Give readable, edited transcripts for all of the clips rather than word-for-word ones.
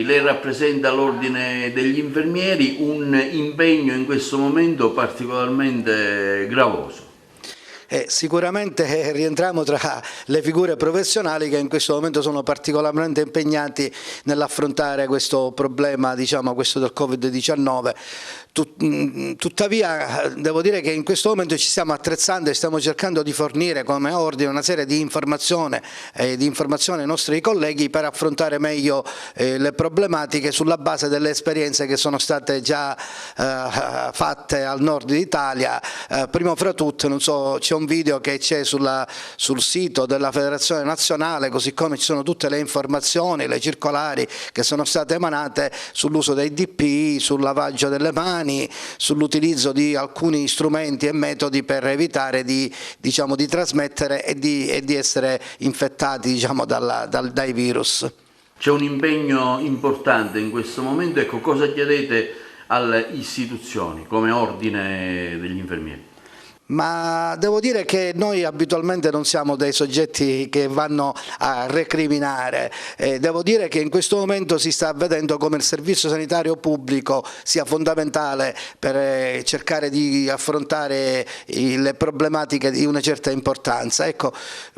lei rappresenta l'ordine degli infermieri, un impegno in questo momento particolarmente gravoso. Sicuramente rientriamo tra le figure professionali che in questo momento sono particolarmente impegnati nell'affrontare questo problema, diciamo questo del Covid-19. Tuttavia devo dire che in questo momento ci stiamo attrezzando e stiamo cercando di fornire come ordine una serie di informazioni ai nostri colleghi per affrontare meglio le problematiche sulla base delle esperienze che sono state già fatte al nord d'Italia. Prima fra tutte, non so, c'è un video che c'è sul sito della Federazione Nazionale, così come ci sono tutte le informazioni, le circolari che sono state emanate sull'uso dei DPI, sul lavaggio delle mani, sull'utilizzo di alcuni strumenti e metodi per evitare di trasmettere e di essere infettati, diciamo, dai virus. C'è un impegno importante in questo momento, ecco, cosa chiedete alle istituzioni come ordine degli infermieri? Ma devo dire che noi abitualmente non siamo dei soggetti che vanno a recriminare, devo dire che in questo momento si sta vedendo come il servizio sanitario pubblico sia fondamentale per cercare di affrontare le problematiche di una certa importanza. Ecco,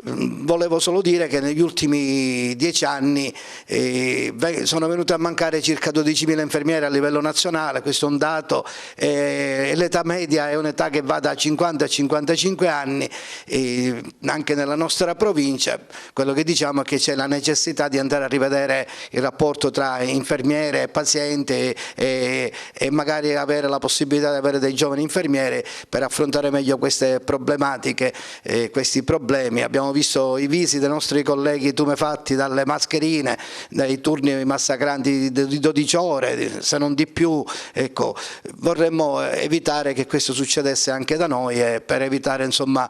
volevo solo dire che negli ultimi 10 anni sono venute a mancare circa 12.000 infermieri a livello nazionale, questo è un dato, l'età media è un'età che va da 50 a 55 anni, anche nella nostra provincia. Quello che diciamo è che c'è la necessità di andare a rivedere il rapporto tra infermiere e paziente e magari avere la possibilità di avere dei giovani infermieri per affrontare meglio queste problematiche, questi problemi. Abbiamo visto i visi dei nostri colleghi tumefatti dalle mascherine, dai turni massacranti di 12 ore, se non di più. Ecco, vorremmo evitare che questo succedesse anche da noi, per evitare, insomma,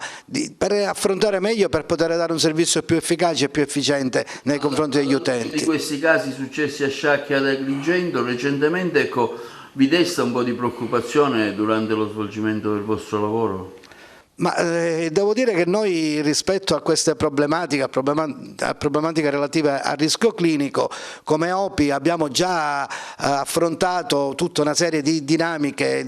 per affrontare meglio, per poter dare un servizio più efficace e più efficiente nei confronti degli utenti. Di questi casi successi a Sciacca e ad Agrigento recentemente, ecco, vi desta un po' di preoccupazione durante lo svolgimento del vostro lavoro? Ma devo dire che noi rispetto a queste problematiche, a problematiche relative al rischio clinico, come OPI abbiamo già affrontato tutta una serie di dinamiche,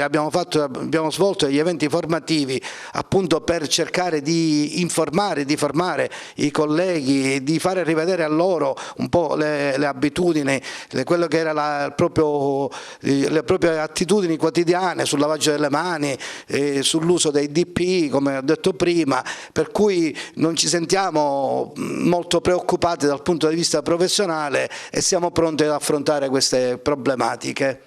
abbiamo svolto degli eventi formativi appunto per cercare di informare, di formare i colleghi, di fare rivedere a loro un po' le abitudini, quello che era le proprie attitudini quotidiane sul lavaggio delle mani, sull'uso dei DPI, come ho detto prima, per cui non ci sentiamo molto preoccupati dal punto di vista professionale e siamo pronti ad affrontare queste problematiche.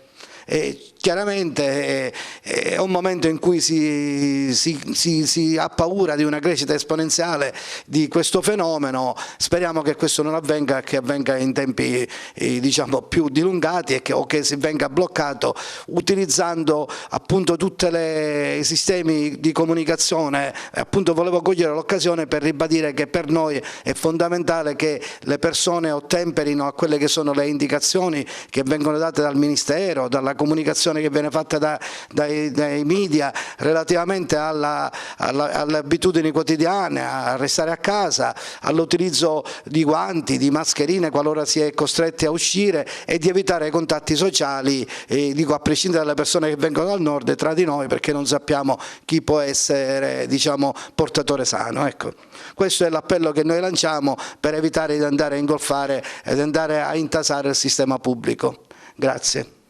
Chiaramente è un momento in cui si ha paura di una crescita esponenziale di questo fenomeno. Speriamo che questo non avvenga, che avvenga in tempi diciamo più dilungati o che si venga bloccato utilizzando appunto tutti i sistemi di comunicazione. Appunto volevo cogliere l'occasione per ribadire che per noi è fondamentale che le persone ottemperino a quelle che sono le indicazioni che vengono date dal Ministero, dalla comunicazione che viene fatta dai media relativamente alle abitudini quotidiane, a restare a casa, all'utilizzo di guanti, di mascherine qualora si è costretti a uscire e di evitare i contatti sociali, dico a prescindere dalle persone che vengono dal nord, tra di noi, perché non sappiamo chi può essere, diciamo, portatore sano. Ecco. Questo è l'appello che noi lanciamo per evitare di andare a ingolfare ed andare a intasare il sistema pubblico. Grazie.